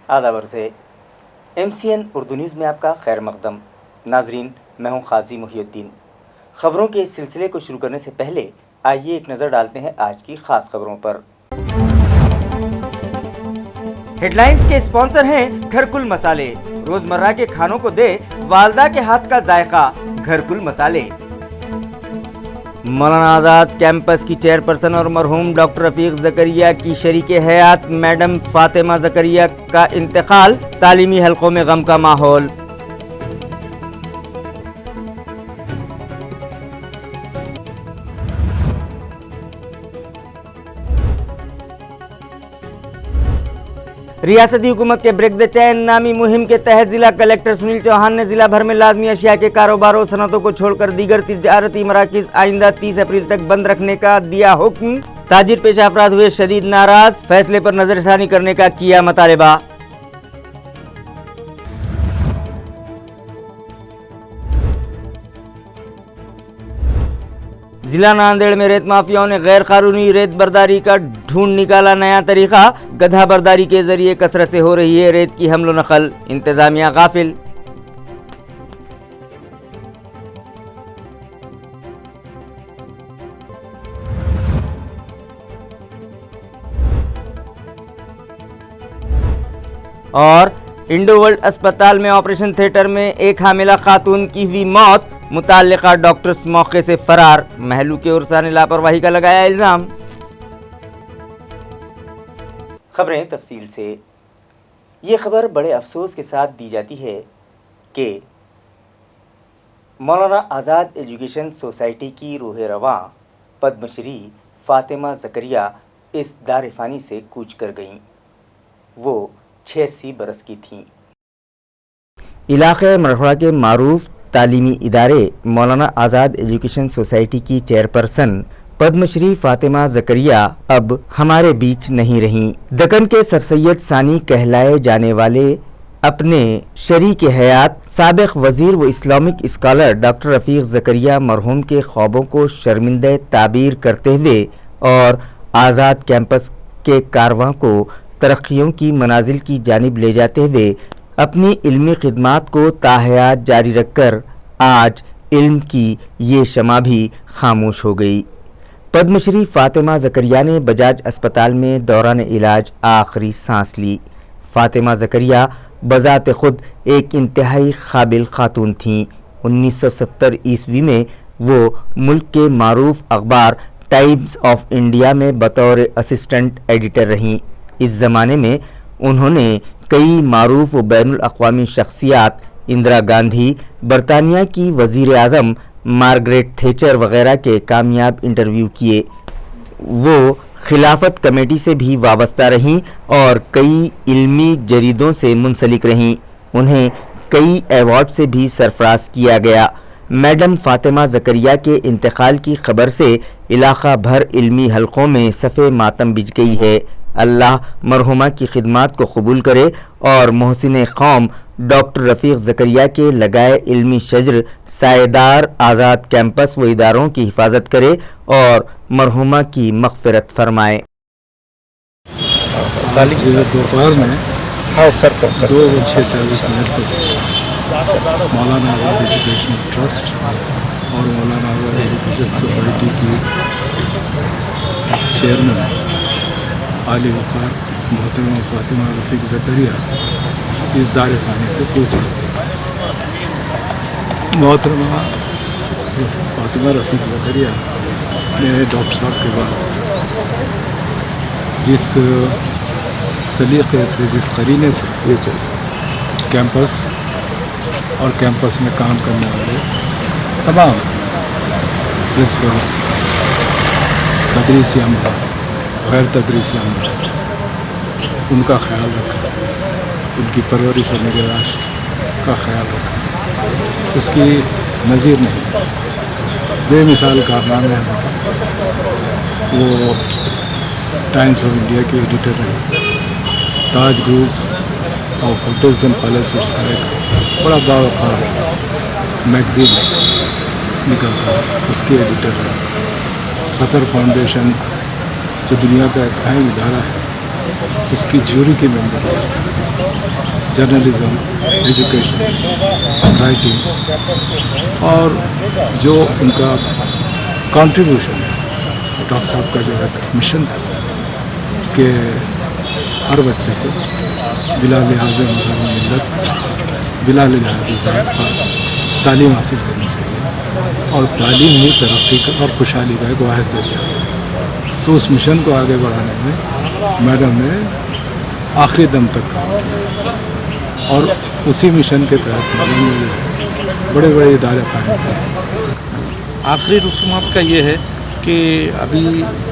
आदाब अर्ज़ MCN Urdu news में आपका खैर मकदम। नाजरीन, मैं हूँ क़ाज़ी मुहियुद्दीन। ख़बरों के इस सिलसिले को शुरू करने से पहले आइए एक नज़र डालते हैं आज की ख़ास खबरों पर। हेडलाइंस के स्पॉन्सर हैं घरकुल मसाले। रोज़मर्रा के खानों को दे वालदा के हाथ का जायका, घरकुल मसाले। मौलाना आज़ाद कैंपस की चेयरपर्सन और मरहूम डॉक्टर रफ़ीक ज़करिया की शरीके हयात मैडम फ़ातिमा ज़करिया का इंतकाल, तालीमी हलकों में गम का माहौल। रियासती हुकूमत के ब्रेक द चैन नामी मुहिम के तहत जिला कलेक्टर सुनील चौहान ने जिला भर में लाजमी अशिया के कारोबारों सनतों को छोड़कर दीगर तिजारती मराकिज आइंदा 30 अप्रैल तक बंद रखने का दिया हुक्म। ताजिर पेशा अफराद हुए शदीद नाराज, फैसले पर नजरसानी करने का किया मुतालबा। जिला नांदेड़ में रेत माफियाओं ने गैर कानूनी रेत बर्दारी का ढूंढ निकाला नया तरीका। गधा बर्दारी के जरिए कसरत से हो रही है रेत की हमलो नकल, इंतजामिया गाफिल। और इंडो वर्ल्ड अस्पताल में ऑपरेशन थिएटर में एक हामिला खातून की हुई मौत, मुताल्लिका डॉक्टर्स मौके से फरार, महलू के उर्सा ने लापरवाही का लगाया इल्ज़ाम। खबरें तफसील से। ये खबर बड़े अफसोस के साथ दी जाती है कि मौलाना आज़ाद एजुकेशन सोसाइटी की रूह रवां पद्मश्री फ़ातिमा ज़करिया इस दार फ़ानी से कूच कर गईं। वो 86 बरस की थीं। इलाक़े मरहड़ा के मारूफ तालीमी इदारे मौलाना आज़ाद एजुकेशन सोसाइटी की चेयरपर्सन पद्मश्री फ़ातिमा ज़करिया अब हमारे बीच नहीं रहीं। दक्कन के सर सैयद सानी कहलाए जाने वाले अपने शरीक हयात साबिक़ वज़ीर व इस्लामिक स्कॉलर डॉक्टर रफ़ीक ज़करिया मरहूम के ख्वाबों को शर्मिंदा ताबीर करते हुए और आज़ाद कैंपस के कारवां को तरक्कियों की मनाजिल की जानिब ले जाते हुए अपनी इल्मी खिदमात को ताहयात जारी रखकर आज इल्म की ये शमा भी खामोश हो गई। पद्मश्री फ़ातिमा ज़करिया ने बजाज अस्पताल में दौरान इलाज आखिरी सांस ली। फ़ातिमा ज़करिया बज़ात खुद एक इंतहाई काबिल खातून थीं। 1970 ईस्वी में वो मुल्क के मारूफ अखबार टाइम्स ऑफ इंडिया में बतौर असिस्टेंट एडिटर रहीं। इस ज़माने में उन्होंने कई मारूफ व बैनुल अक़वामी शख्सियात, इंदिरा गांधी, बरतानिया की वज़ीर आज़म मार्गरेट थैचर वगैरह के कामयाब इंटरव्यू किए। वो खिलाफत कमेटी से भी वाबस्ता रहीं और कई इल्मी जरीदों से मुंसलिक रहीं। उन्हें कई एवार्ड से भी सरफराज किया गया। मैडम फ़ातिमा ज़करिया के इंतकाल की खबर से इलाक़ा भर इल्मी हलकों में सफ़े मातम बिछ गई है। अल्लाह मरहुमा की खिदमात को कबूल करे और मोहसिन कौम डॉक्टर रफ़ीक ज़करिया के लगाए इल्मी शजर सायेदार आज़ाद कैंपस व इदारों की हिफाजत करे और मरहुमा की मग़फ़िरत फरमाए। दोपहर में 2:40 पर मौलाना आज़ाद एजुकेशन ट्रस्ट और मौलाना आज़ाद एजुकेशन सोसाइटी की चेयरमैन आली वक़ार मोहतरमा फ़ातिमा रफ़ीक ज़करिया इस दार फ़ानी से कूच गई। मोहतरमा फ़ातिमा रफ़ीक ज़करिया ने डॉक्टर साहब के बाद जिस सलीक़े से, जिस करीने से कैंपस और कैंपस में काम करने वाले तमाम प्रिंसिपल्स, तदरीसी अमला, गैर तदरीसी अमला, उनका ख्याल रखा, उनकी परवरिश और निगराश का ख्याल रखा, उसकी नज़ीर नहीं, बेमिसाल कारनामे हैं। वो टाइम्स ऑफ इंडिया के एडिटर रहे, Taj group of hotels and palaces का एक बड़ा बावकार मैगज़ीन निकलता है, उसके एडिटर रहे। क़तर फाउंडेशन जो दुनिया का एक अहम इदारा है, उसकी जूरी के मेंबर है। जर्नलिज्म, एजुकेशन, राइटिंग और जो उनका कंट्रीब्यूशन है, डॉक्टर साहब का जो एक मिशन था कि हर बच्चे को बिला लिहाज मजहब मिलत, बिला लिहाज ज़ात का तालीम हासिल करनी चाहिए और तालीम ही तरक्की का और खुशहाली का एक वाहिद ज़रिया है। तो उस मिशन को आगे बढ़ाने में मैडम ने आखिरी दम तक काम किया और उसी मिशन के तहत मैडम ने बड़े बड़े इदारे कायम किए। आखिरी रसूमात का ये है कि अभी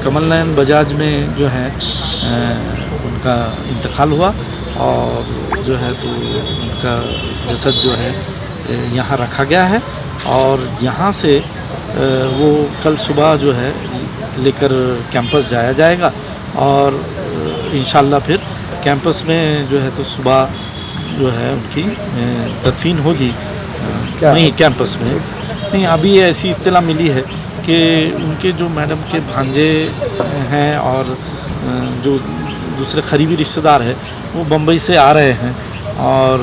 कमल नयन बजाज में जो है उनका इंतकाल हुआ और जो है तो उनका जसद जो है यहाँ रखा गया है और यहाँ से वो कल सुबह जो है लेकर कैंपस जाया जाएगा और इंशाल्लाह फिर कैंपस में जो है तो सुबह जो है उनकी तदफीन होगी। नहीं कैंपस में नहीं, अभी ऐसी इत्तला मिली है कि उनके जो मैडम के भांजे हैं और जो दूसरे करीबी रिश्तेदार हैं वो बम्बई से आ रहे हैं और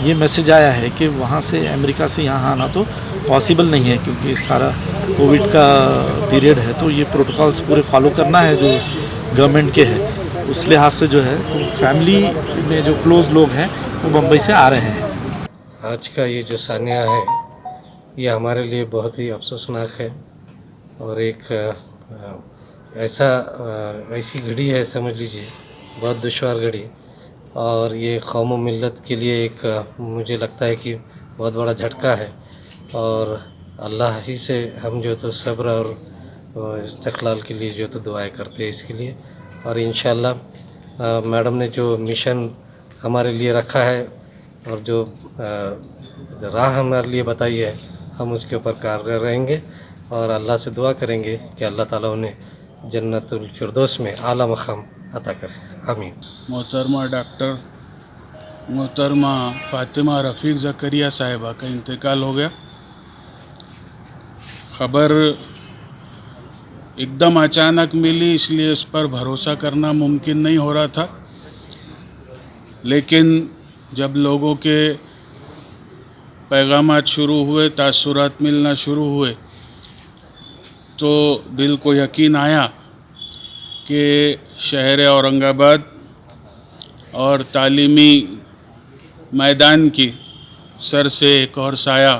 ये मैसेज आया है कि वहाँ से अमेरिका से यहाँ आना तो पॉसिबल नहीं है क्योंकि सारा कोविड का पीरियड है, तो ये प्रोटोकॉल्स पूरे फॉलो करना है जो गवर्नमेंट के है। उस लिहाज से जो है तो फैमिली में जो क्लोज लोग हैं वो बम्बई से आ रहे हैं। आज का ये जो सानिया है ये हमारे लिए बहुत ही अफसोसनाक है और एक ऐसी घड़ी है, समझ लीजिए बहुत दुश्वार घड़ी, और ये कौम व मिल्लत के लिए एक मुझे लगता है कि बहुत बड़ा झटका है और अल्लाह ही से हम जो तो सब्र और इस्तक़लाल के लिए जो तो दुआएं करते हैं इसके लिए। और इंशाअल्लाह मैडम ने जो मिशन हमारे लिए रखा है और जो राह हमारे लिए बताई है हम उसके ऊपर कारगर रहेंगे और अल्लाह से दुआ करेंगे कि अल्लाह ताला उन्हें जन्नतुल फिरदौस में आला मकाम अता करे। आमीन। मोहतरमा डॉक्टर मोहतरमा फातिमा रफ़ीक ज़करिया साहिबा का इंतकाल हो गया। ख़बर एकदम अचानक मिली, इसलिए इस पर भरोसा करना मुमकिन नहीं हो रहा था, लेकिन जब लोगों के पैगामात शुरू हुए, तासुरात मिलना शुरू हुए, तो दिल को यकीन आया कि शहर औरंगाबाद और तालीमी मैदान की सर से एक और साया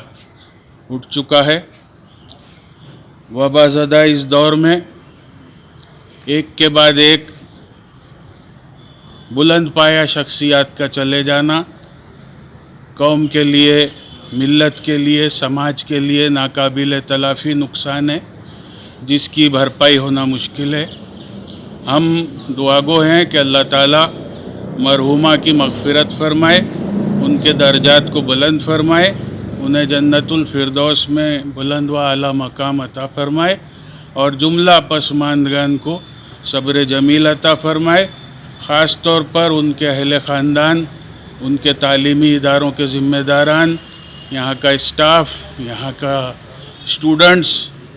उठ चुका है। वबाज़दा इस दौर में एक के बाद एक बुलंद पाया शख्सियात का चले जाना कौम के लिए, मिल्लत के लिए, समाज के लिए नाकाबिल तलाफ़ी नुकसान है जिसकी भरपाई होना मुश्किल है। हम दुआगो हैं कि अल्लाह ताला मरहुमा की मग़फ़िरत फ़रमाए, उनके दर्जात को बुलंद फ़रमाए, उन्हें जन्नतुल फिरदौस में बुलंद व आला मकाम अता फ़रमाए और जुमला पसमानदगान को सब्र जमील अता फ़रमाए। ख़ास तौर पर उनके अहले ख़ानदान, उनके तालीमी इदारों के ज़िम्मेदारान, यहाँ का स्टाफ, यहाँ का स्टूडेंट्स,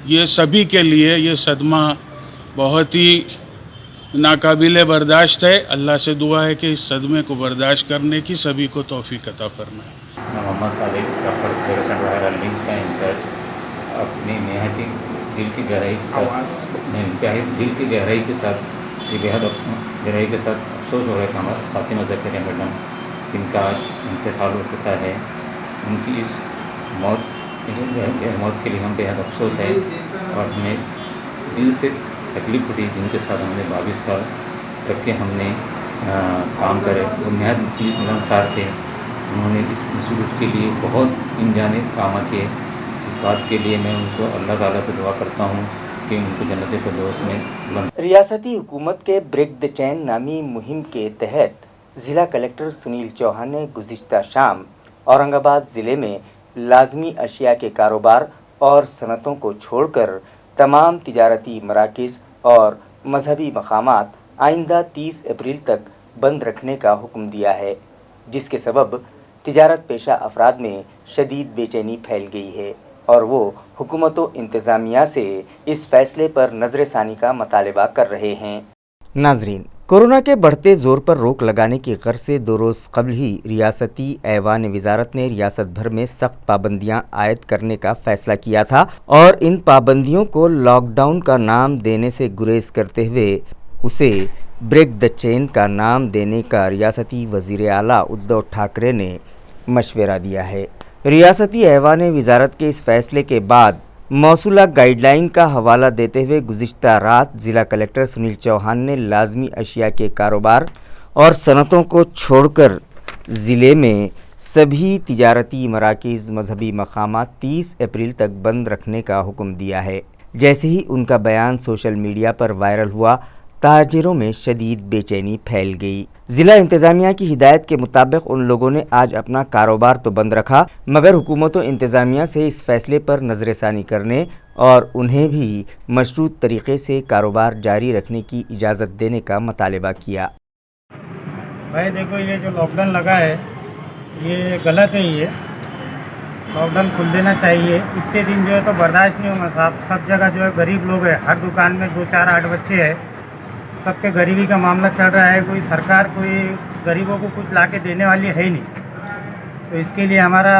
ये सभी के लिए ये सदमा बहुत ही नाकाबिले बर्दाश्त है। अल्लाह से दुआ है कि इस सदमे को बर्दाश्त करने की सभी को तौफीक अता फरमाए। Mohammad Sadiq doctor fluorescent viral link का इंचार्ज अपनी नहायती दिल की गहराई के साथ ये बेहद गहराई के साथ अफसोस हो रहा है कि हमारा फातिमा ज़करिया मैडम जिनका आज इंतकाल हो चुका है, उनकी इस मौत के लिए हम बेहद अफसोस है और हमें दिल से तकलीफ़ हुई। जिनके साथ हमने 22 साल तक के हमने काम करे, वो नहायत पुलिस मिलनसार थे। उन्होंने इस इंस्टीट्यूट के लिए बहुत अनजाने काम किए। इस बात के लिए मैं उनको अल्लाह ताला से दुआ करता हूँ कि उनको जन्नत फिरदौस में रियासती हुकूमत के ब्रेक द चेन नामी मुहिम के तहत ज़िला कलेक्टर सुनील चौहान ने गुज़िश्ता शाम औरंगाबाद ज़िले में लाजमी अशिया के कारोबार और सनतों को छोड़कर तमाम तिजारती मराकिज़ और मजहबी मकामात आइंदा 30 अप्रैल तक बंद रखने का हुक्म दिया है, जिसके सबब तिजारत पेशा अफराद में शदीद बेचैनी फैल गई है और वो हुकूमत व इंतज़ामिया से इस फैसले पर नज़र सानी का मतालबा कर रहे हैं। नाजरीन, कोरोना के बढ़ते जोर पर रोक लगाने की गर्ज से 2 रोज़ कबल ही रियासती ऐवान वजारत ने रियासत भर में सख्त पाबंदियां आयद करने का फैसला किया था और इन पाबंदियों को लॉकडाउन का नाम देने से गुरेज करते हुए उसे ब्रेक द चेन का नाम देने का रियासती वज़ीर आला उद्धव ठाकरे ने मशवरा दिया है। रियासती ऐवान वजारत के इस फैसले के बाद मौसूला गाइडलाइन का हवाला देते हुए गुज़िश्ता रात ज़िला कलेक्टर सुनील चौहान ने लाजमी अशिया के कारोबार और सनतों को छोड़कर ज़िले में सभी तिजारती मराकिज़ मजहबी मकामात 30 अप्रैल तक बंद रखने का हुक्म दिया है। जैसे ही उनका बयान सोशल मीडिया पर वायरल हुआ, ताजिरों में शदीद बेचैनी फैल गई। ज़िला इंतज़ामिया की हिदायत के मुताबिक उन लोगों ने आज अपना कारोबार तो बंद रखा, मगर हुकूमत व इंतज़ामिया से इस फैसले पर नज़रसानी करने और उन्हें भी मशरूत तरीक़े से कारोबार जारी रखने की इजाज़त देने का मुतालबा किया। भाई देखो, ये जो लॉकडाउन लगा है ये गलत है। ये लॉकडाउन खुल देना चाहिए। इतने दिन जो है तो बर्दाश्त नहीं होगा। सब जगह जो है गरीब लोग हैं, हर दुकान में 2, 4, 8 बच्चे हैं, सबके गरीबी का मामला चल रहा है। कोई सरकार कोई गरीबों को कुछ ला के देने वाली है ही नहीं। तो इसके लिए हमारा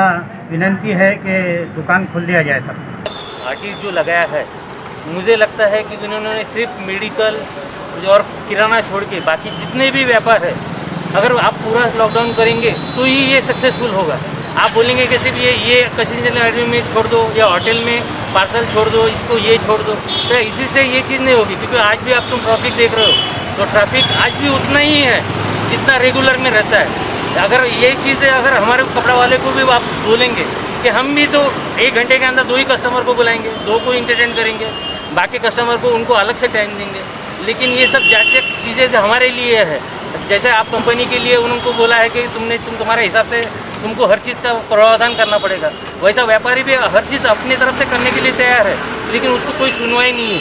विनती है कि दुकान खोल दिया जाए। सब आर्टिस्ट जो लगाया है, मुझे लगता है कि उन्होंने सिर्फ मेडिकल और किराना छोड़ के बाकी जितने भी व्यापार है, अगर आप पूरा लॉकडाउन करेंगे तो ही ये सक्सेसफुल होगा। आप बोलेंगे कि सिर्फ ये पैसेंजर गाड़ी में छोड़ दो या होटल में पार्सल छोड़ दो, इसको ये छोड़ दो, तो इसी से ये चीज़ नहीं होगी। क्योंकि आज भी आप तुम ट्रैफिक देख रहे हो तो ट्रैफिक आज भी उतना ही है जितना रेगुलर में रहता है। अगर ये चीज़ें अगर हमारे कपड़ा वाले को भी आप बोलेंगे कि हम भी तो 1 घंटे के अंदर 2 ही कस्टमर को बुलाएंगे, 2 को इंटरटेन करेंगे, बाकी कस्टमर को उनको अलग से टाइम देंगे। लेकिन ये सब जांच चीज़ें जो हमारे लिए है, जैसे आप कंपनी के लिए उनको बोला है कि तुम्हारे हिसाब से तुमको हर चीज़ का प्रावधान करना पड़ेगा, वैसा व्यापारी भी हर चीज़ अपनी तरफ से करने के लिए तैयार है, लेकिन उसको कोई सुनवाई नहीं है।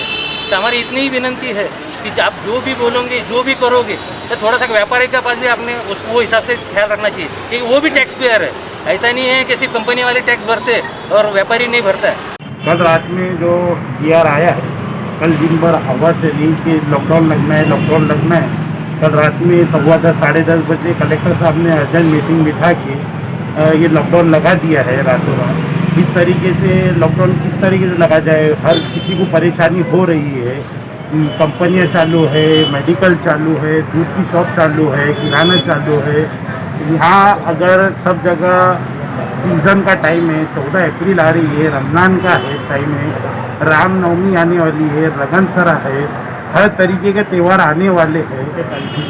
तो हमारी इतनी ही विनती है कि आप जो भी बोलोगे, जो भी करोगे, तो थोड़ा सा व्यापारी के पास भी आपने वो हिसाब से ख्याल रखना चाहिए, क्योंकि वो भी टैक्स पेयर है। ऐसा नहीं है कि सिर्फ कंपनी वाले टैक्स भरते और व्यापारी नहीं भरता है। कल रात में जो PR आया है, कल दिन भर हवा से रही कि लॉकडाउन लगना है। कल रात में 10:15 साढ़े 10 बजे कलेक्टर साहब ने अर्जेंट मीटिंग बिठा के ये लॉकडाउन लगा दिया है रातों रात। इस तरीके से लॉकडाउन किस तरीके से लगा जाए, हर किसी को परेशानी हो रही है। कंपनियां चालू है, मेडिकल चालू है, दूध की शॉप चालू है, किराना चालू है। यहाँ अगर सब जगह सीज़न का टाइम है, 14 अप्रैल आ रही है, रमज़ान का है टाइम है, रामनवमी आने वाली है, लगनसरा है, हर तरीके के त्यौहार आने वाले हैं।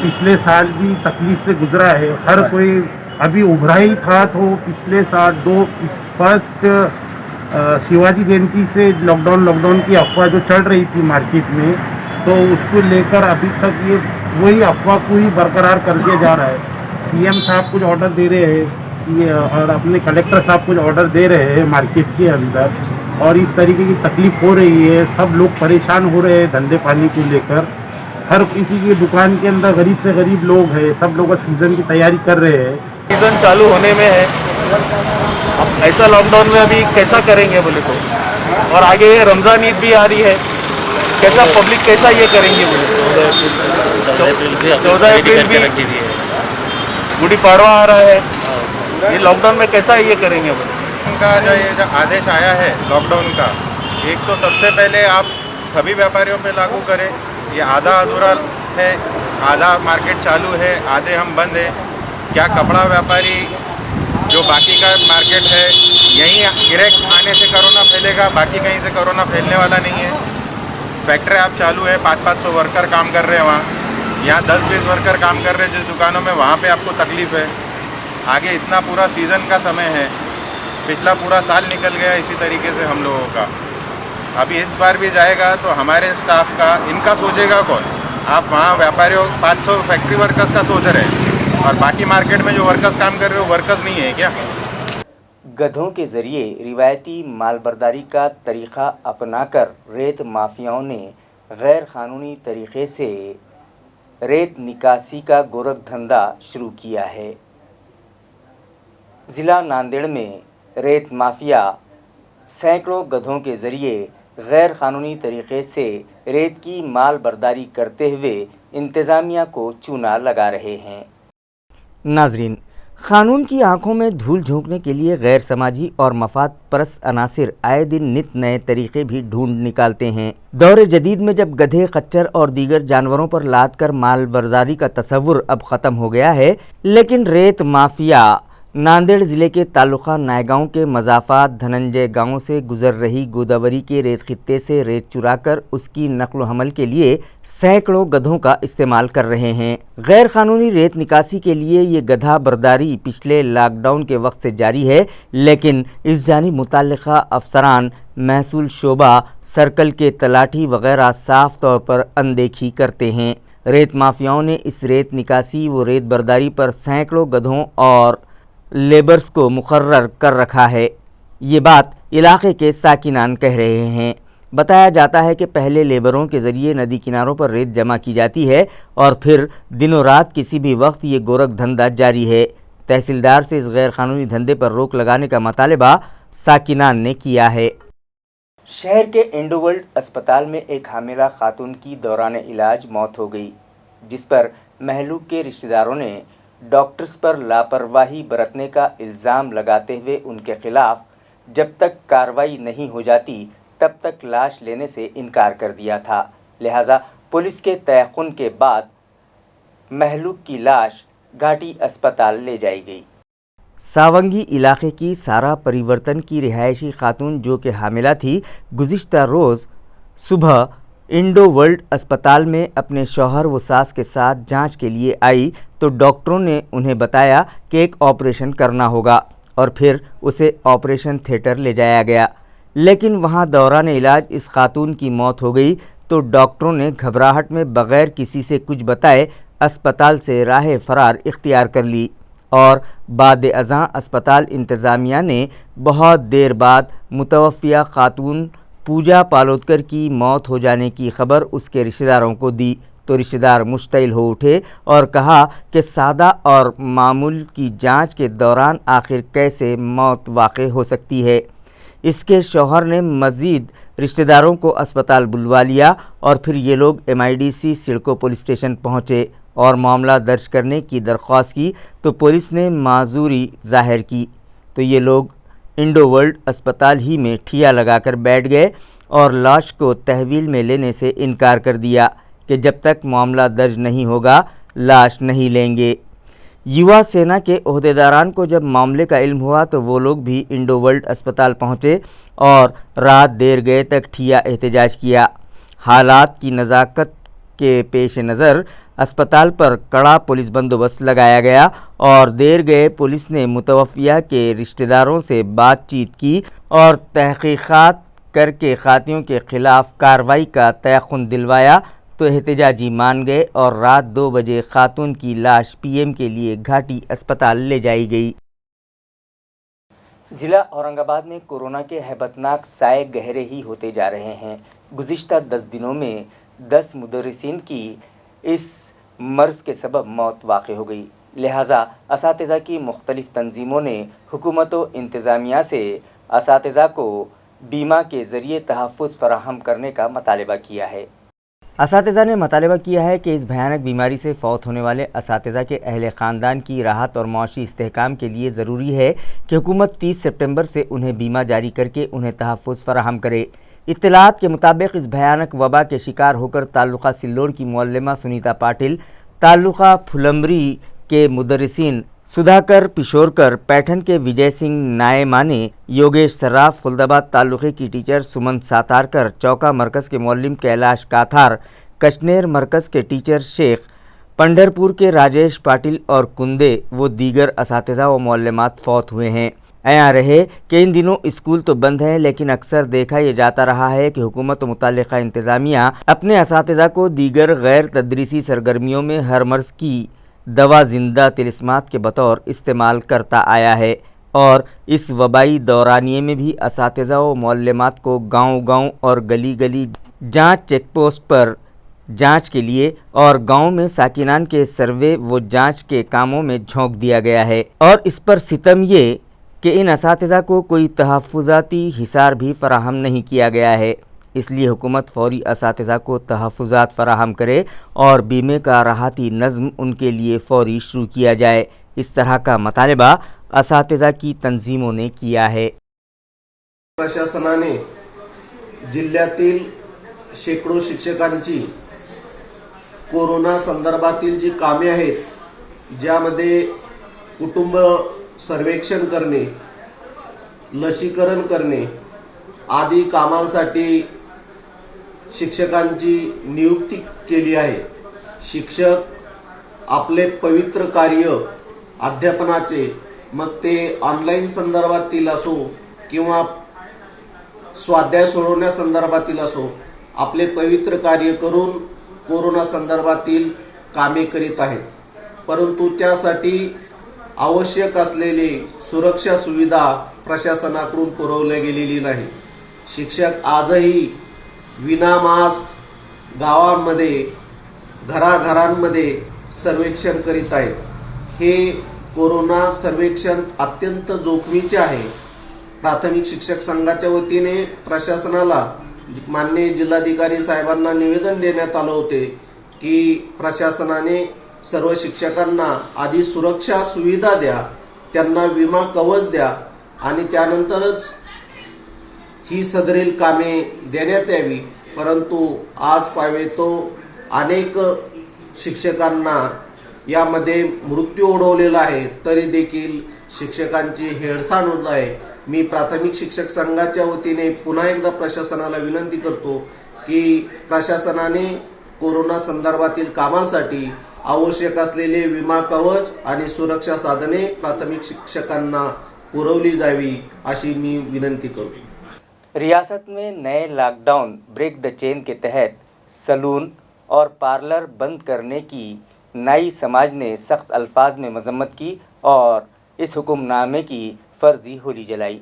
पिछले साल भी तकलीफ से गुजरा है, हर कोई अभी उभरा ही था। तो पिछले साल फर्स्ट शिवाजी जयंती से लॉकडाउन की अफवाह जो चल रही थी मार्केट में, तो उसको लेकर अभी तक ये वही अफवाह को ही बरकरार कर दिया जा रहा है। CM साहब कुछ ऑर्डर दे रहे हैं और अपने कलेक्टर साहब कुछ ऑर्डर दे रहे हैं मार्केट के अंदर, और इस तरीके की तकलीफ हो रही है। सब लोग परेशान हो रहे हैं धंधे पानी को लेकर। हर किसी की दुकान के अंदर गरीब से गरीब लोग हैं, सब लोग सीज़न की तैयारी कर रहे हैं। सीज़न चालू होने में है, अब ऐसा लॉकडाउन में अभी कैसा करेंगे बोले तो, और आगे रमज़ान ईद भी आ रही है, कैसा पब्लिक कैसा ये करेंगे बोले। 14 अप्रैल भी गुड़ी पाड़वा आ रहा है, ये लॉकडाउन में कैसा ये करेंगे बोले। का जो आदेश आया है लॉकडाउन का, एक तो सबसे पहले आप सभी व्यापारियों पे लागू करें। ये आधा अधूरा है, आधा मार्केट चालू है, आधे हम बंद है। क्या कपड़ा व्यापारी जो बाकी का मार्केट है, यहीं डायरेक्ट आने से कोरोना फैलेगा, बाकी कहीं से कोरोना फैलने वाला नहीं है। फैक्ट्री आप चालू है, 500-500 वर्कर काम कर रहे हैं वहाँ, यहाँ 10-20 वर्कर काम कर रहे हैं जिस दुकानों में, वहाँ पे आपको तकलीफ़ है। आगे इतना पूरा सीज़न का समय है, पिछला पूरा साल निकल गया इसी तरीके से हम लोगों का। अभी इस बार भी जाएगा तो हमारे स्टाफ का, इनका सोचेगा कौन। आप वहाँ व्यापारियों 500 फैक्ट्री वर्कर्स का सोच रहे हैं, और बाकी मार्केट में जो वर्कर्स काम कर रहे हो वर्कर्स नहीं है क्या। गधों के जरिए रिवायती मालबर्दारी का तरीक़ा अपनाकर रेत माफियाओं ने गैर कानूनी तरीक़े से रेत निकासी का गोरख धंधा शुरू किया है। ज़िला नांदेड़ में रेत माफिया सैकड़ों गधों के ज़रिए غیر قانونی طریقے سے ریت کی مال برداری کرتے ہوئے انتظامیہ کو چونا لگا رہے ہیں۔ ناظرین، قانون کی آنکھوں میں دھول جھونکنے کے لیے غیر سماجی اور مفاد پرست عناصر آئے دن نت نئے طریقے بھی ڈھونڈ نکالتے ہیں۔ دور جدید میں جب گدھے، خچر اور دیگر جانوروں پر لاد کر مال برداری کا تصور اب ختم ہو گیا ہے، لیکن ریت مافیا ناندیڑ ضلع کے تعلقہ نائگاؤں کے مضافات دھننجے گاؤں سے گزر رہی گوداوری کے ریت خطے سے ریت چرا کر اس کی نقل و حمل کے لیے سینکڑوں گدھوں کا استعمال کر رہے ہیں۔ غیر قانونی ریت نکاسی کے لیے یہ گدھا برداری پچھلے لاک ڈاؤن کے وقت سے جاری ہے، لیکن اس جانب متعلقہ افسران، محصول شعبہ، سرکل کے تلاٹھی وغیرہ صاف طور پر اندیکھی کرتے ہیں۔ ریت مافیاؤں نے اس ریت نکاسی و ریت برداری پر سینکڑوں گدھوں اور لیبرز کو مقرر کر رکھا ہے۔ یہ بات علاقے کے ساکنان کہہ رہے ہیں۔ بتایا جاتا ہے کہ پہلے لیبروں کے ذریعے ندی کناروں پر ریت جمع کی جاتی ہے اور پھر دنوں رات کسی بھی وقت یہ گورکھ دھندا جاری ہے۔ تحصیلدار سے اس غیر قانونی دھندے پر روک لگانے کا مطالبہ ساکنان نے کیا ہے۔ شہر کے انڈو ورلڈ اسپتال میں ایک حاملہ خاتون کی دوران علاج موت ہو گئی، جس پر مہلوک کے رشتہ داروں نے ڈاکٹرز پر لاپرواہی برتنے کا الزام لگاتے ہوئے ان کے خلاف جب تک کارروائی نہیں ہو جاتی تب تک لاش لینے سے انکار کر دیا تھا۔ لہٰذا پولیس کے تیقن کے بعد مہلوک کی لاش گھاٹی اسپتال لے جائی گئی۔ ساونگی علاقے کی سارا پریورتن کی رہائشی خاتون جو کہ حاملہ تھی، گزشتہ روز صبح انڈو ورلڈ اسپتال میں اپنے شوہر و ساس کے ساتھ جانچ کے لیے آئی تو ڈاکٹروں نے انہیں بتایا کہ ایک آپریشن کرنا ہوگا اور پھر اسے آپریشن تھیٹر لے جایا گیا، لیکن وہاں دوران علاج اس خاتون کی موت ہو گئی تو ڈاکٹروں نے گھبراہٹ میں بغیر کسی سے کچھ بتائے اسپتال سے راہ فرار اختیار کر لی اور بعد ازاں اسپتال انتظامیہ نے بہت دیر بعد متوفیہ خاتون پوجا پالوتکر کی موت ہو جانے کی خبر اس کے رشتہ داروں کو دی تو رشتہ دار مشتعل ہو اٹھے اور کہا کہ سادہ اور معمول کی جانچ کے دوران آخر کیسے موت واقع ہو سکتی ہے۔ اس کے شوہر نے مزید رشتہ داروں کو اسپتال بلوا لیا اور پھر یہ لوگ MIDC سڑکو پولیس اسٹیشن پہنچے اور معاملہ درج کرنے کی درخواست کی تو پولیس نے معذوری ظاہر کی تو یہ لوگ انڈو ورلڈ اسپتال ہی میں ٹھیا لگا کر بیٹھ گئے اور لاش کو تحویل میں لینے سے انکار کر دیا کہ جب تک معاملہ درج نہیں ہوگا لاش نہیں لیں گے۔ یووا سینا کے عہدیداران کو جب معاملے کا علم ہوا تو وہ لوگ بھی انڈو ورلڈ اسپتال پہنچے اور رات دیر گئے تک ٹھیا احتجاج کیا۔ حالات کی نزاکت کے پیش نظر اسپتال پر کڑا پولیس بندوبست لگایا گیا اور دیر گئے پولیس نے متوفیہ کے رشتہ داروں سے بات چیت کی اور تحقیقات کر کے قاتلوں کے خلاف کارروائی کا تیقن دلوایا تو احتجاجی مان گئے اور رات 2 بجے خاتون کی لاش PM کے لیے گھاٹی اسپتال لے جائی گئی۔ ضلع اورنگ آباد میں کورونا کے ہیبتناک سائے گہرے ہی ہوتے جا رہے ہیں۔ گزشتہ 10 دنوں میں 10 مدرسین کی اس مرض کے سبب موت واقع ہو گئی، لہٰذا اساتذہ کی مختلف تنظیموں نے حکومت و انتظامیہ سے اساتذہ کو بیمہ کے ذریعے تحفظ فراہم کرنے کا مطالبہ کیا ہے۔ اساتذہ نے مطالبہ کیا ہے کہ اس بھیانک بیماری سے فوت ہونے والے اساتذہ کے اہل خاندان کی راحت اور معاشی استحکام کے لیے ضروری ہے کہ حکومت 30 سپٹمبر سے انہیں بیمہ جاری کر کے انہیں تحفظ فراہم کرے۔ اطلاعات کے مطابق اس بھیانک وبا کے شکار ہو کر تعلقہ سلوڑ کی معلمہ سنیتا پاٹل، تعلقہ پھلمبری کے مدرسین سدھاکر پشورکر، پیٹھن کے وجے سنگھ نائمانے، یوگیش سراف، خلدآباد تعلقے کی ٹیچر سمن ساتارکر، چوکا مرکز کے معلم کیلاش کاتھار، کچنیر مرکز کے ٹیچر شیخ، پنڈھرپور کے راجیش پاٹل اور کندے و دیگر اساتذہ و معلمات فوت ہوئے ہیں۔ ایاں رہے کہ ان دنوں اسکول تو بند ہیں لیکن اکثر دیکھا یہ جاتا رہا ہے کہ حکومت و متعلقہ انتظامیہ اپنے اساتذہ کو دیگر غیر تدریسی سرگرمیوں میں ہر مرض کی دوا زندہ طلسمات کے بطور استعمال کرتا آیا ہے اور اس وبائی دورانیے میں بھی اساتذہ و معلمات کو گاؤں گاؤں اور گلی گلی جانچ چیک پوسٹ پر جانچ کے لیے اور گاؤں میں ساکنان کے سروے و جانچ کے کاموں میں جھونک دیا گیا ہے اور اس پر ستم یہ کہ ان اساتذہ کو کوئی تحفظاتی حصار بھی فراہم نہیں کیا گیا ہے۔ اس لیے حکومت فوری اساتذہ کو تحفظات فراہم کرے اور بیمے کا راحتی نظم ان کے لیے فوری شروع کیا جائے۔ اس طرح کا مطالبہ اساتذہ کی تنظیموں نے کیا ہے۔ प्रशासनाने जिल्ह्यातील शेकडो शिक्षकांची कोरोना संदर्भातील जी कामे आहेत, ज्यामध्ये कुटुंब सर्वेक्षण करणे, लसीकरण करणे आदी कामांसाठी शिक्षकांची नियुक्ती केली आहे। शिक्षक आपले पवित्र कार्य अध्यापनाचे, मग ते ऑनलाईन संदर्भातील असो किंवा स्वाध्याय सोडवण्यासंदर्भातील असो, आपले पवित्र कार्य करून कोरोना संदर्भातील कामे करीत आहेत। परंतु त्यासाठी आवश्यक असलेली सुरक्षा सुविधा प्रशासनाकडून पुरवल्या गेलेली नाही। शिक्षक आजही विना मास्क गावांमध्ये घराघरांमध्ये सर्वेक्षण करीत आहेत। हे कोरोना सर्वेक्षण अत्यंत जोखमीचे आहे। प्राथमिक शिक्षक संघाच्या वतीने प्रशासनाला माननीय जिल्हाधिकारी साहेबांना निवेदन देण्यात आले होते की प्रशासनाने सर्व शिक्षकांना आधी सुरक्षा सुविधा द्या, त्यांना विमा कवच द्या आणि त्यानंतरच ही सदरील कामे देण्यात यावी। परंतु आज पाहावे तो अनेक शिक्षकांना यामध्ये मृत्यू ओढवलेला आहे, तरी देखील शिक्षकांची हेळसांड होत आहे। मी प्राथमिक शिक्षक संघाच्या वतीने पुन्हा एकदा प्रशासनाला विनंती करतो की प्रशासनाने कोरोना संदर्भातील कामांसाठी आवश्यक असलेले विमा कवच आणि सुरक्षा साधने प्राथमिक शिक्षकांना पुरवली जावी, अशी मी विनंती करतो। रियासत में नए लॉकडाउन ब्रेक द चेन के तहत सलून और पार्लर बंद करने की नाई समाज ने सख्त अल्फाज में मजम्मत की और इस हुक्मनामे की फर्जी होली जलाई।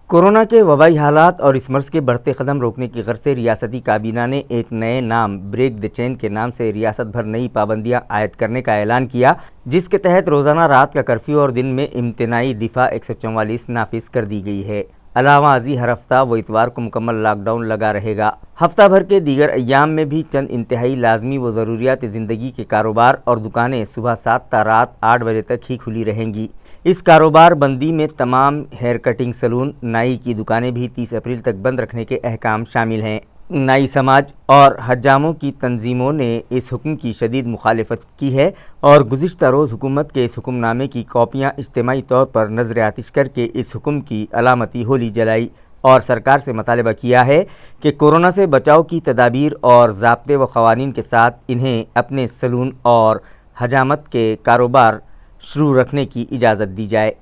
कोरोना के वबाई हालात और इस मर्ज के बढ़ते कदम रोकने की गर्ज से रियासती काबीना ने एक नए नाम ब्रेक द चेन के नाम से रियासत भर नई पाबंदियां आयद करने का ऐलान किया, जिसके तहत रोज़ाना रात का कर्फ्यू और दिन में इम्तनाई दिफा 144 नाफिज कर दी गई है। अलावाजी हर हफ्ता व इतवार को मुकम्मल लॉकडाउन लगा रहेगा। हफ्ता भर के दीगर अय्याम में भी चंद इंतहाई लाजमी व ज़रूरियात ज़िंदगी के कारोबार और दुकानें सुबह 7 ता रात 8 बजे तक ही खुली रहेंगी। इस कारोबार बंदी में तमाम हेयर कटिंग सलून, नाई की दुकानें भी 30 अप्रैल तक बंद रखने के अहकाम शामिल हैं। नाई समाज और हज्जामों की तंजीमों ने इस हुक्म की शदीद मुखालिफत की है और गुज़िश्ता रोज़ हुकूमत के इस हुक्मनामे की कॉपियाँ इज्तिमाई तौर पर नज़र आतिश करके इस हुक्म की अलामती होली जलाई और सरकार से मुतालबा किया है कि कोरोना से बचाव की तदाबीर और ज़ाब्ते व क़वानीन के साथ इन्हें अपने सलून और हजामत के कारोबार शुरू रखने की इजाज़त दी जाए।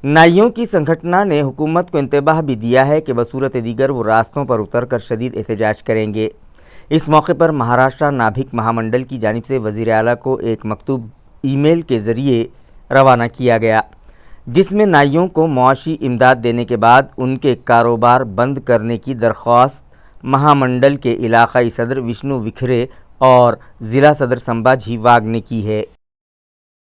नाइयों की संगठना ने हुकूमत को इंतबाह भी दिया है कि बसूरत दीगर वो रास्तों पर उतर कर शदीद एहतजाज करेंगे। इस मौके पर महाराष्ट्र नाभिक महामंडल की जानिब से वज़ीर आला को एक मकतूब ईमेल के ज़रिए रवाना किया गया, जिसमें नाइयों को मुआशी इमदाद देने के बाद उनके कारोबार बंद करने की दरख्वास्त महामंडल के इलाक़ाई सदर विष्णु विखरे और ज़िला सदर संभाजी वाघ ने की है।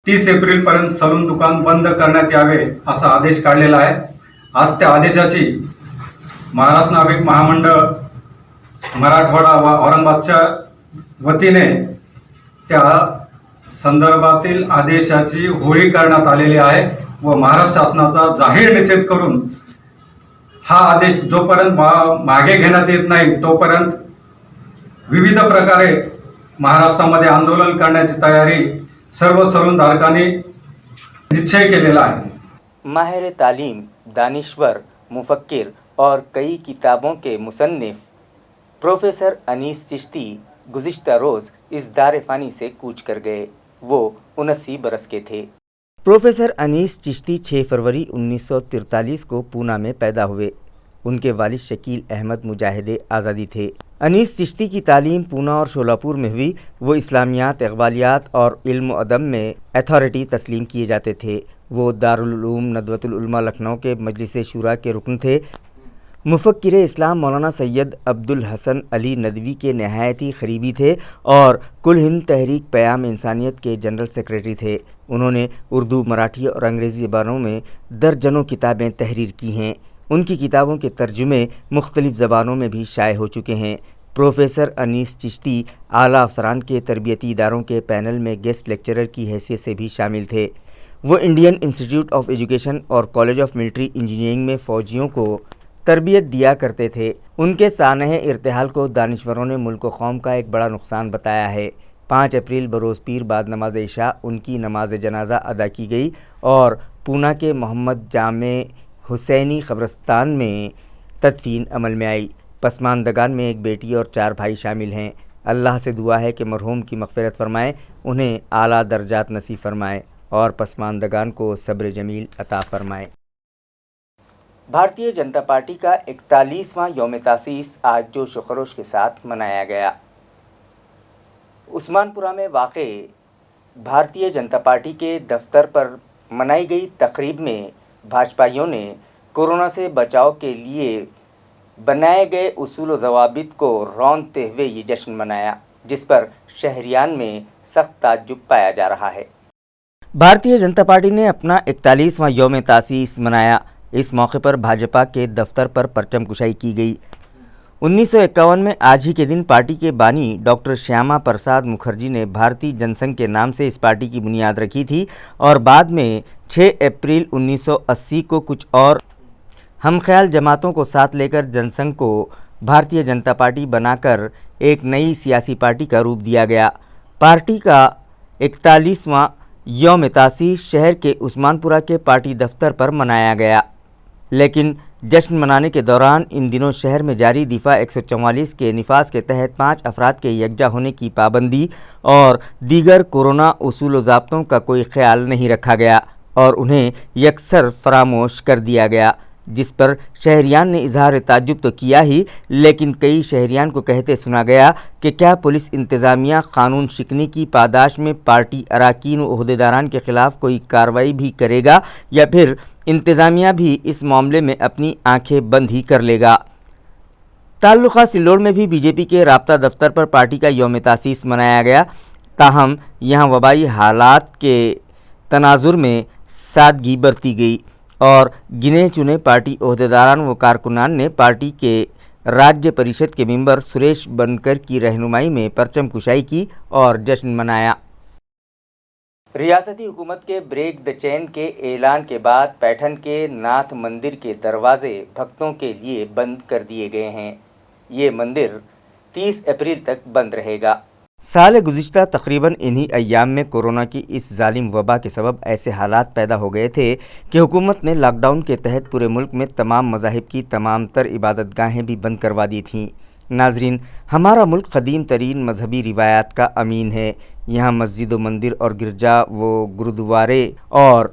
30 एप्रिलपर्यंत सलून दुकान बंद करण्यात यावे असा आदेश काढलेला आहे। आज त्या आदेशाची महाराष्ट्र नाभिक महामंडळ मराठवाडा व औरंगाबादच्या वतीने त्या संदर्भातील आदेशाची होळी करण्यात आलेली आहे व महाराष्ट्र शासनाचा जाहीर निषेध करून हा आदेश जोपर्यंत मागे घेण्यात येत नाही तोपर्यंत विविध प्रकारे महाराष्ट्रामध्ये आंदोलन करण्याची तयारी सर्व सलून धारकांनी निश्चय केलेला है। माहिर तालीम, दानिश्वर, मुफक्किर और कई किताबों के मुसन्निफ प्रोफेसर अनीस चिश्ती गुज़िश्ता रोज़ इस दार फ़ानी से कूच कर गए। वो 79 बरस के थे। प्रोफेसर अनीस चिश्ती 6 फरवरी 1943 को पूना में पैदा हुए। उनके वालिद शकील अहमद मुजाहिदे आज़ादी थे। अनीस चिश्ती की तालीम पूना और शोलापुर में हुई। वो इस्लामियात, इक़बालियात और इल्म अदब में अथॉरिटी तस्लीम किए जाते थे। वो दारुल उलूम नदवतुल उलमा लखनऊ के मजलिस शुरा के रुकन थे। मुफक्किर इस्लाम मौलाना सैयद अब्दुल हसन अली नदवी के नहायती क़रीबी थे और कुल हिंद तहरीक क़याम इंसानियत के जनरल सेक्रेटरी थे। उन्होंने उर्दू, मराठी और अंग्रेज़ी ज़बानों में दर्जनों किताबें तहरीर की हैं। ان کی کتابوں کے ترجمے مختلف زبانوں میں بھی شائع ہو چکے ہیں۔ پروفیسر انیس چشتی اعلیٰ افسران کے تربیتی اداروں کے پینل میں گیسٹ لیکچرر کی حیثیت سے بھی شامل تھے۔ وہ انڈین انسٹیٹیوٹ آف ایجوکیشن اور کالج آف ملٹری انجینئرنگ میں فوجیوں کو تربیت دیا کرتے تھے۔ ان کے سانحہ ارتحال کو دانشوروں نے ملک و قوم کا ایک بڑا نقصان بتایا ہے۔ 5 اپریل بروز پیر بعد نماز عشاء ان کی نماز جنازہ ادا کی گئی اور پونا کے محمد جامع حسینی قبرستان میں تدفین عمل میں آئی۔ پسماندگان میں ایک بیٹی اور 4 بھائی شامل ہیں۔ اللہ سے دعا ہے کہ مرحوم کی مغفرت فرمائے، انہیں اعلیٰ درجات نصیب فرمائے اور پسماندگان کو صبر جمیل عطا فرمائے۔ بھارتیہ جنتا پارٹی کا 41واں یوم تاسیس آج جوش و خروش کے ساتھ منایا گیا۔ عثمان پورہ میں واقع بھارتیہ جنتا پارٹی کے دفتر پر منائی گئی تقریب میں بھاجپائیوں نے کورونا سے بچاؤ کے لیے بنائے گئے اصول و ضوابط کو رونتے ہوئے یہ جشن منایا، جس پر شہریان میں سخت تعجب پایا جا رہا ہے۔ بھارتیہ جنتا پارٹی نے اپنا 41واں یوم تاسیس منایا۔ اس موقع پر بھاجپا کے دفتر پر پرچم کشائی کی گئی۔ 1951 میں آج ہی کے دن پارٹی کے بانی ڈاکٹر شیاما پرساد مکھرجی نے بھارتی جن سنگھ کے نام سے اس پارٹی کی بنیاد رکھی تھی اور بعد میں 6 اپریل 1980 کو کچھ اور ہم خیال جماعتوں کو ساتھ لے کر جن سنگھ کو بھارتیہ جنتا پارٹی بنا کر ایک نئی سیاسی پارٹی کا روپ دیا گیا۔ پارٹی کا 41واں یوم تاسیس شہر کے عثمان پورہ کے پارٹی دفتر پر منایا گیا، لیکن جشن منانے کے دوران ان دنوں شہر میں جاری دفاع 144 کے نفاذ کے تحت 5 افراد کے یکجا ہونے کی پابندی اور دیگر کورونا اصول و ضابطوں کا کوئی خیال نہیں رکھا گیا اور انہیں یکسر فراموش کر دیا گیا، جس پر شہریان نے اظہار تعجب تو کیا ہی، لیکن کئی شہریان کو کہتے سنا گیا کہ کیا پولیس انتظامیہ قانون شکنی کی پاداش میں پارٹی اراکین و عہدیداران کے خلاف کوئی کارروائی بھی کرے گا یا پھر انتظامیہ بھی اس معاملے میں اپنی آنکھیں بند ہی کر لے گا۔ تعلقہ سلوڑ میں بھی بی جے پی کے رابطہ دفتر پر پارٹی کا یوم تاسیس منایا گیا، تاہم یہاں وبائی حالات کے تناظر میں سادگی برتی گئی اور گنے چنے پارٹی عہدیداران و کارکنان نے پارٹی کے راجیہ پریشد کے ممبر سریش بنکر کی رہنمائی میں پرچم کشائی کی اور جشن منایا۔ ریاستی حکومت کے بریک دی چین کے اعلان کے بعد پیٹھن کے ناتھ مندر کے دروازے بھکتوں کے لیے بند کر دیے گئے ہیں۔ یہ مندر 30 اپریل تک بند رہے گا۔ سال گزشتہ تقریباً انہی ایام میں کورونا کی اس ظالم وبا کے سبب ایسے حالات پیدا ہو گئے تھے کہ حکومت نے لاک ڈاؤن کے تحت پورے ملک میں تمام مذاہب کی تمام تر عبادت گاہیں بھی بند کروا دی تھیں۔ ناظرین، ہمارا ملک قدیم ترین مذہبی روایات کا امین ہے۔ یہاں مسجد و مندر اور گرجا و گرودوارے اور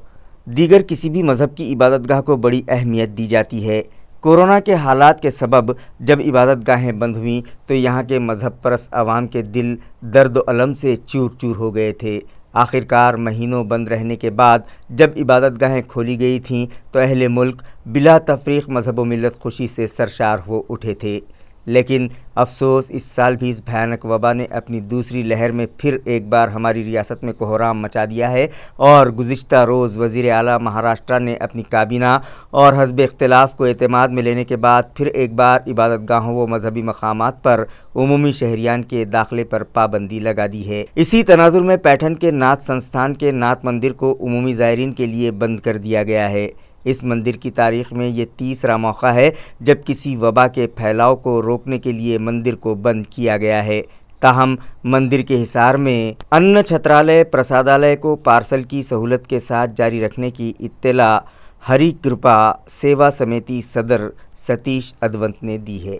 دیگر کسی بھی مذہب کی عبادت گاہ کو بڑی اہمیت دی جاتی ہے۔ کورونا کے حالات کے سبب جب عبادت گاہیں بند ہوئیں تو یہاں کے مذہب پرست عوام کے دل درد و الم سے چور چور ہو گئے تھے۔ آخرکار مہینوں بند رہنے کے بعد جب عبادت گاہیں کھولی گئی تھیں تو اہل ملک بلا تفریق مذہب و ملت خوشی سے سرشار ہو اٹھے تھے، لیکن افسوس اس سال بھی اس بھیانک وبا نے اپنی دوسری لہر میں پھر ایک بار ہماری ریاست میں کوہرام مچا دیا ہے اور گزشتہ روز وزیر اعلیٰ مہاراشٹرا نے اپنی کابینہ اور حزب اختلاف کو اعتماد میں لینے کے بعد پھر ایک بار عبادت گاہوں و مذہبی مقامات پر عمومی شہریان کے داخلے پر پابندی لگا دی ہے۔ اسی تناظر میں پیٹھن کے ناتھ سنستھان کے ناتھ مندر کو عمومی زائرین کے لیے بند کر دیا گیا ہے۔ اس مندر کی تاریخ میں یہ تیسرا موقع ہے جب کسی وبا کے پھیلاؤ کو روکنے کے لیے مندر کو بند کیا گیا ہے۔ تاہم مندر کے حصار میں ان چھترالے پرسادالے کو پارسل کی سہولت کے ساتھ جاری رکھنے کی اطلاع ہری کرپا سیوا سمیتی صدر ستیش ادونت نے دی ہے۔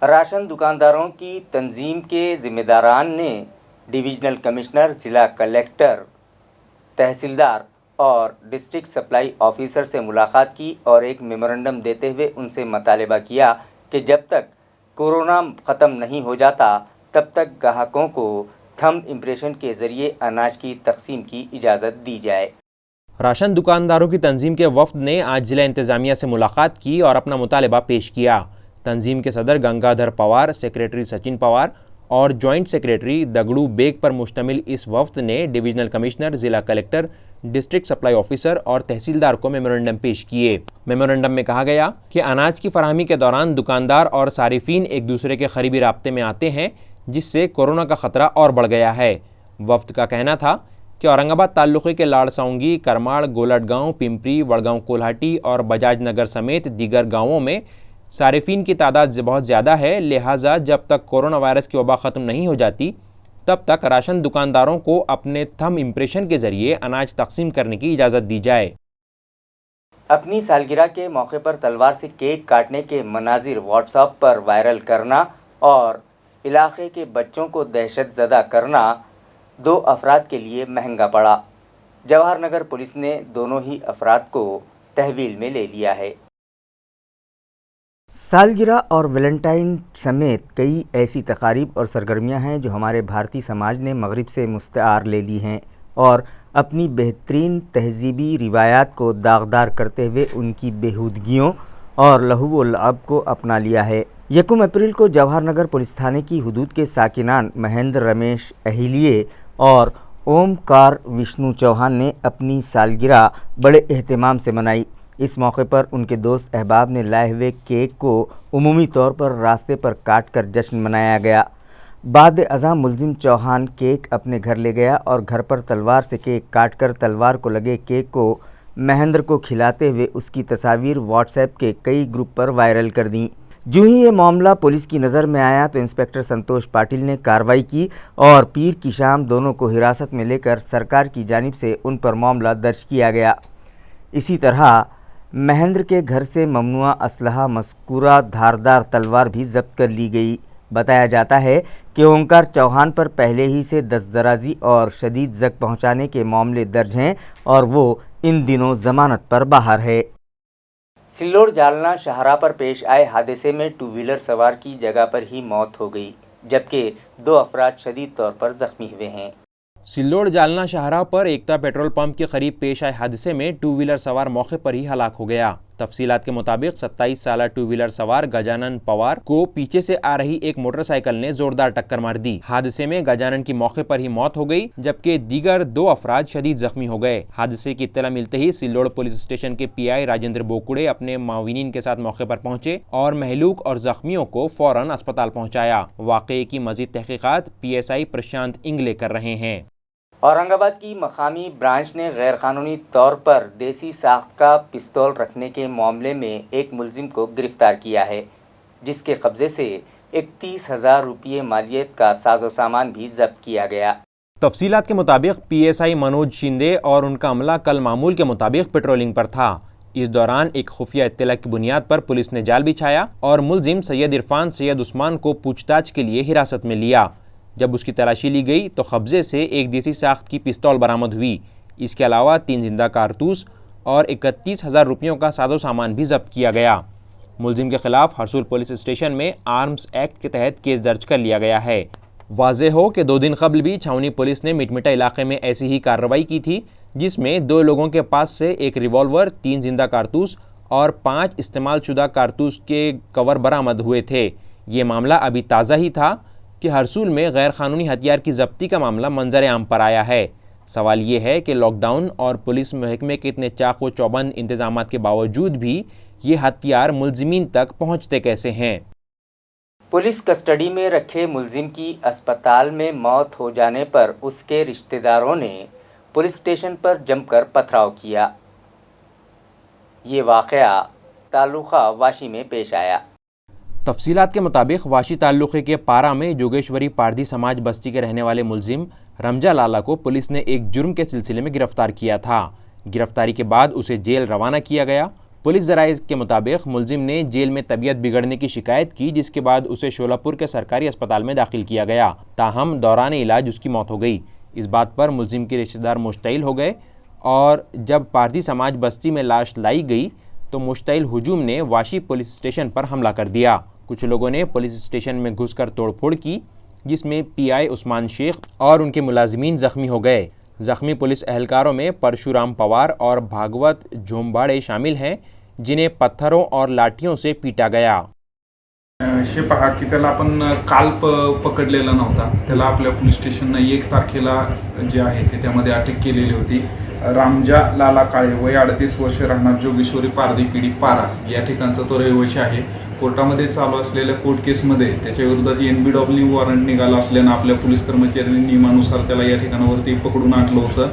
راشن دکانداروں کی تنظیم کے ذمہ داران نے ڈویژنل کمشنر، ضلع کلیکٹر، تحصیلدار اور ڈسٹرکٹ سپلائی آفیسر سے ملاقات کی اور ایک میمورنڈم دیتے ہوئے ان سے مطالبہ کیا کہ جب تک کورونا ختم نہیں ہو جاتا تب تک گاہکوں کو تھمب امپریشن کے ذریعے اناج کی تقسیم کی اجازت دی جائے۔ راشن دکانداروں کی تنظیم کے وفد نے آج ضلع انتظامیہ سے ملاقات کی اور اپنا مطالبہ پیش کیا۔ تنظیم کے صدر گنگادھر پوار، سیکریٹری سچن پوار اور جوائنٹ سیکریٹری دگڑو بیگ پر مشتمل اس وفد نے ڈویژنل کمشنر، ضلع کلکٹر، ڈسٹرکٹ سپلائی آفیسر اور تحصیلدار کو میمورنڈم پیش کیے۔ میمورنڈم میں کہا گیا کہ اناج کی فراہمی کے دوران دکاندار اور صارفین ایک دوسرے کے قریبی رابطے میں آتے ہیں، جس سے کورونا کا خطرہ اور بڑھ گیا ہے۔ وفد کا کہنا تھا کہ اورنگ آباد تعلقے کے لاڑ ساؤنگی، کرماڑ، گولٹ گاؤں، پمپری، وڑگاؤں کولہاٹی اور بجاج نگر سمیت دیگر گاؤں میں صارفین کی تعداد بہت زیادہ ہے، لہٰذا جب تک کورونا وائرس کی وبا ختم نہیں ہو جاتی تب تک راشن دکانداروں کو اپنے تھم امپریشن کے ذریعے اناج تقسیم کرنے کی اجازت دی جائے۔ اپنی سالگرہ کے موقع پر تلوار سے کیک کاٹنے کے مناظر واٹس ایپ پر وائرل کرنا اور علاقے کے بچوں کو دہشت زدہ کرنا 2 افراد کے لیے مہنگا پڑا۔ جواہر نگر پولیس نے دونوں ہی افراد کو تحویل میں لے لیا ہے۔ سالگرہ اور ویلنٹائن سمیت کئی ایسی تقاریب اور سرگرمیاں ہیں جو ہمارے بھارتی سماج نے مغرب سے مستعار لے لی ہیں اور اپنی بہترین تہذیبی روایات کو داغدار کرتے ہوئے ان کی بےہودگیوں اور لہو و لعب کو اپنا لیا ہے۔ 1 اپریل کو جواہر نگر پولیس تھانے کی حدود کے ساکنان مہندر رمیش اہلیے اور اوم کار وشنو چوہان نے اپنی سالگرہ بڑے اہتمام سے منائی۔ اس موقع پر ان کے دوست احباب نے لائے ہوئے کیک کو عمومی طور پر راستے پر کاٹ کر جشن منایا گیا۔ بعد ازاں ملزم چوہان کیک اپنے گھر لے گیا اور گھر پر تلوار سے کیک کاٹ کر تلوار کو لگے کیک کو مہندر کو کھلاتے ہوئے اس کی تصاویر واٹس ایپ کے کئی گروپ پر وائرل کر دیں۔ جو ہی یہ معاملہ پولیس کی نظر میں آیا تو انسپکٹر سنتوش پاٹل نے کارروائی کی اور پیر کی شام دونوں کو حراست میں لے کر سرکار کی جانب سے ان پر معاملہ درج کیا گیا۔ اسی طرح مہندر کے گھر سے ممنوعہ اسلحہ مذکورہ دھاردار تلوار بھی ضبط کر لی گئی۔ بتایا جاتا ہے کہ اومکار چوہان پر پہلے ہی سے دست درازی اور شدید زخم پہنچانے کے معاملے درج ہیں اور وہ ان دنوں ضمانت پر باہر ہے۔ سلوڑ جالنا شاہراہ پر پیش آئے حادثے میں 2 ویلر سوار کی جگہ پر ہی موت ہو گئی، جبکہ 2 افراد شدید طور پر زخمی ہوئے ہیں۔ سلوڑ جالنا شاہراہ پر ایکتا پیٹرول پمپ کے قریب پیش آئے حادثے میں 2 ویلر سوار موقع پر ہی ہلاک ہو گیا۔ تفصیلات کے مطابق 27 سالہ 2 ویلر سوار گجانن پوار کو پیچھے سے آ رہی ایک موٹر سائیکل نے زوردار ٹکر مار دی۔ حادثے میں گجانن کی موقع پر ہی موت ہو گئی، جبکہ دیگر 2 افراد شدید زخمی ہو گئے۔ حادثے کی اطلاع ملتے ہی سلوڑ پولیس اسٹیشن کے پی آئی راجندر بوکڑے اپنے معاونین کے ساتھ موقع پر پہنچے اور مہلوک اور زخمیوں کو فوراً اسپتال پہنچایا۔ واقعے کی مزید تحقیقات پی ایس آئی پرشانت انگلے کر رہے ہیں۔ اورنگ آباد کی مقامی برانچ نے غیر قانونی طور پر دیسی ساخت کا پستول رکھنے کے معاملے میں ایک ملزم کو گرفتار کیا ہے، جس کے قبضے سے 31,000 روپے مالیت کا ساز و سامان بھی ضبط کیا گیا۔ تفصیلات کے مطابق P S I Manoj Shinde اور ان کا عملہ کل معمول کے مطابق پیٹرولنگ پر تھا۔ اس دوران ایک خفیہ اطلاع کی بنیاد پر پولیس نے جال بچھایا اور ملزم سید عرفان سید عثمان کو پوچھ تاچھ کے لیے حراست میں لیا۔ جب اس کی تلاشی لی گئی تو قبضے سے ایک دیسی ساخت کی پستول برآمد ہوئی۔ اس کے علاوہ 3 زندہ کارتوس اور 31,000 روپیوں کا ساز و سامان بھی ضبط کیا گیا۔ ملزم کے خلاف ہرسول پولیس اسٹیشن میں آرمز ایکٹ کے تحت کیس درج کر لیا گیا ہے۔ واضح ہو کہ 2 دن قبل بھی چھاونی پولیس نے مٹمٹا علاقے میں ایسی ہی کارروائی کی تھی، جس میں 2 لوگوں کے پاس سے ایک ریوالور، 3 زندہ کارتوس اور 5 استعمال شدہ کارتوس کے کور برآمد ہوئے تھے۔ یہ معاملہ ابھی تازہ ہی تھا کہ ہرسول میں غیر قانونی ہتھیار کی ضبطی کا معاملہ منظر عام پر آیا ہے۔ سوال یہ ہے کہ لاک ڈاؤن اور پولیس محکمے کے اتنے چاق و چوبند انتظامات کے باوجود بھی یہ ہتھیار ملزمین تک پہنچتے کیسے ہیں؟ پولیس کسٹڈی میں رکھے ملزم کی اسپتال میں موت ہو جانے پر اس کے رشتہ داروں نے پولیس اسٹیشن پر جم کر پتھراؤ کیا۔ یہ واقعہ تعلقہ واشی میں پیش آیا۔ تفصیلات کے مطابق واشی تعلقے کے پارا میں جوگیشوری پاردھی سماج بستی کے رہنے والے ملزم رمجا لالا کو پولیس نے ایک جرم کے سلسلے میں گرفتار کیا تھا۔ گرفتاری کے بعد اسے جیل روانہ کیا گیا۔ پولیس ذرائع کے مطابق ملزم نے جیل میں طبیعت بگڑنے کی شکایت کی، جس کے بعد اسے شولہپور کے سرکاری اسپتال میں داخل کیا گیا، تاہم دوران علاج اس کی موت ہو گئی۔ اس بات پر ملزم کے رشتہ دار مشتعل ہو گئے اور جب پاردھی سماج بستی میں لاش لائی گئی تو مشتعل ہجوم نے واشی پولیس اسٹیشن پر حملہ کر دیا۔ کچھ لوگوں نے پولیس اسٹیشن میں گھس کر توڑ پھوڑ کی، جس میں پی آئی عثمان شیخ اور ان کے ملازمین زخمی ہو گئے۔ زخمی پولیس اہلکاروں میں پرشورام پوار اور بھاگوت جھومباڑے شامل ہیں، جنہیں پتھروں اور لاٹھیوں سے پیٹا گیا۔ हे पहा की त्याला आपण काल पकडलेला नव्हता. त्याला आपल्या पोलीस स्टेशननं 1 तारखेला जे आहे ते त्यामध्ये अटक केलेली होती. रामजा लाला काळे वय 38 वर्ष राहणार जोगेश्वरी पारधी पिढी पारा या ठिकाणचा तो रहिवासी आहे. कोर्टामध्ये चालू असलेल्या कोर्ट केसमध्ये त्याच्या विरोधात NBW वॉरंट निघाला असल्यानं आपल्या पोलीस कर्मचाऱ्यांनी नियमानुसार त्याला या ठिकाणावरती पकडून आणलं होतं.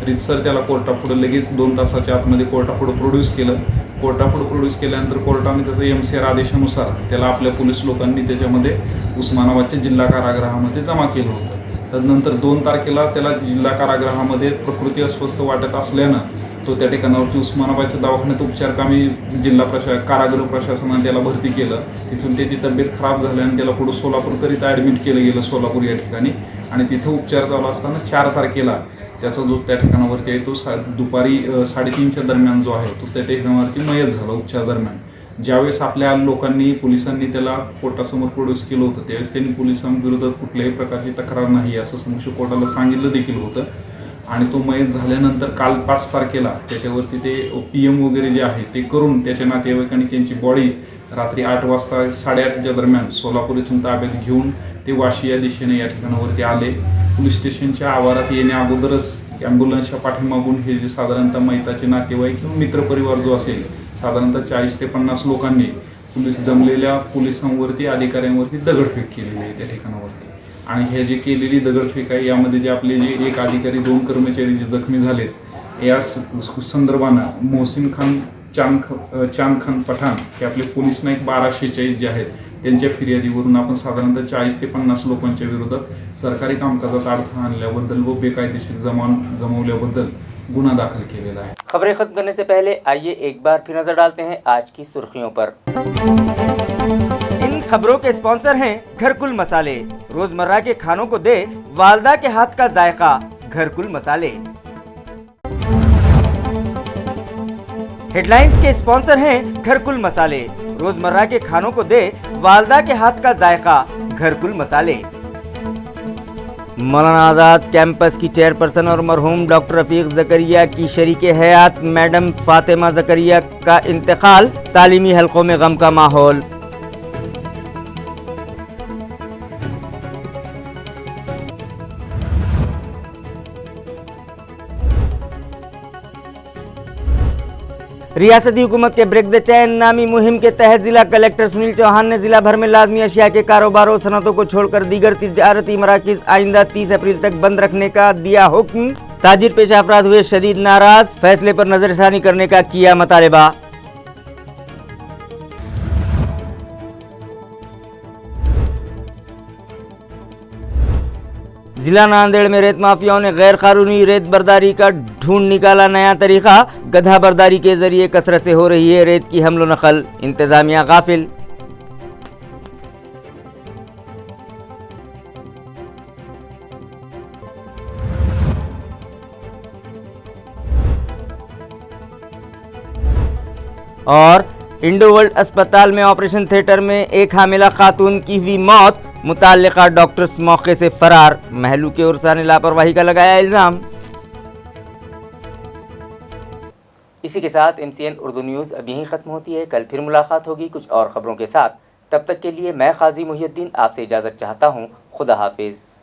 रितसर त्याला कोर्टापुढे लगेच 2 तासाच्या आतमध्ये कोर्टापुढे प्रोड्यूस केलं. कोर्टापुढे प्रोड्यूस केल्यानंतर कोर्टाने त्याचं MCR आदेशानुसार त्याला आपल्या पोलीस लोकांनी त्याच्यामध्ये उस्मानाबादच्या जिल्हा कारागृहामध्ये जमा केलं होतं. तदनंतर 2 तारखेला त्याला जिल्हा कारागृहामध्ये प्रकृती अस्वस्थ वाटत असल्यानं तो त्या ठिकाणावरती उस्मानाबादच्या दवाखान्यात उपचारकामी कारागृह प्रशासनाने त्याला भरती केलं. तिथून त्याची तब्येत खराब झाल्यानं त्याला पुढे सोलापूरकरिता ॲडमिट केलं गेलं सोलापूर या ठिकाणी. आणि तिथं उपचार चालू असताना 4 तारखेला त्याचा जो त्या ठिकाणावरती आहे तो दुपारी 3:30च्या दरम्यान जो आहे तो त्या ठिकाणावरती मयत झाला उपचार दरम्यान. ज्यावेळेस आपल्या लोकांनी पोलिसांनी त्याला कोर्टासमोर प्रोड्यूस केलं होतं त्यावेळेस त्यांनी पोलिसांविरोधात कुठल्याही प्रकारची तक्रार नाही असं समक्ष कोर्टाला सांगितलं देखील होतं. आणि तो मयत झाल्यानंतर काल 5 तारखेला त्याच्यावरती ते PM वगैरे जे आहे ते करून त्याच्या नातेवाईकांनी त्यांची बॉडी रात्री 8 वाजता 8:30च्या दरम्यान सोलापूर इथून ताब्यात घेऊन ते वाशी या दिशेने या ठिकाणावरती आले. पोलीस स्टेशनच्या आवारात येण्या अगोदरच ॲम्ब्युलन्सच्या पाठीमागून हे जे साधारणतः मैताचे नातेवाईक किंवा मित्रपरिवार जो असेल साधारणतः 40 ते 50 लोकांनी जमलेल्या पोलिसांवरती अधिकाऱ्यांवरती दगडफेक केलेली आहे त्या ठिकाणावरती. आणि हे जे केलेली दगडफेक आहे यामध्ये जे आपले जे 1 अधिकारी 2 कर्मचारी जे जखमी झालेत या संदर्भानं मोहसिन खान चांद खान पठाण हे आपले पोलीस नाईक 1246 जे आहेत त्यांच्या फिर्यादीवरून आपण साधारणतः 40 ते 50 लोकांच्या विरोधात सरकारी कामकाजात अडथळा आणल्याबद्दल व बेकायदेशीर जमवल्याबद्दल गुन्हा दाखल केलेला आहे. खबरें खत्म करने से पहले आइए एक बार फिर नजर डालते हैं आज की सुर्खियों पर। इन खबरों के स्पॉन्सर हैं घरकुल मसाले, रोजमर्रा के खानों को दे वालदा के हाथ का जायका, घरकुल मसाले। हेडलाइंस के स्पॉन्सर हैं घरकुल मसाले, रोजमर्रा के खानों को दे वालदा के हाथ का जायका, घरकुल मसाले। मौलाना आज़ाद कैंपस की चेयरपर्सन और मरहूम डॉक्टर रफीक ज़करिया की शरीके हयात मैडम फातिमा ज़करिया का इंतकाल, तालीमी हलकों में गम का माहौल। रियासती हुकूमत के ब्रेक द चैन नामी मुहिम के तहत जिला कलेक्टर सुनील चौहान ने जिला भर में लाजमी अशिया के कारोबारों सनतों को छोड़कर दीगर तिजारती मराकिज आइंदा 30 अप्रैल तक बंद रखने का दिया हुक्म। ताजिर पेशा अफराद हुए शदीद नाराज, फैसले पर नजरसानी करने का किया मुतालबा। जिला नांदेड़ में रेत माफियाओं ने गैर कानूनी रेत बर्दारी का ढूंढ निकाला नया तरीका, गधा बर्दारी के जरिए कसरत से हो रही है रेत की हमलो नकल, इंतजामिया गाफिल। और इंडो वर्ल्ड अस्पताल में ऑपरेशन थिएटर में एक हामिला खातून की हुई मौत, मुताल्लिका डॉक्टर्स मौके से फरार, महलू के उर्सा ने लापरवाही का लगाया इल्जाम। इसी के साथ MCN उर्दू न्यूज़ अब यहीं ख़त्म होती है। कल फिर मुलाकात होगी कुछ और ख़बरों के साथ। तब तक के लिए मैं काजी मुहियुद्दीन आपसे इजाज़त चाहता हूँ। खुदा हाफिज़।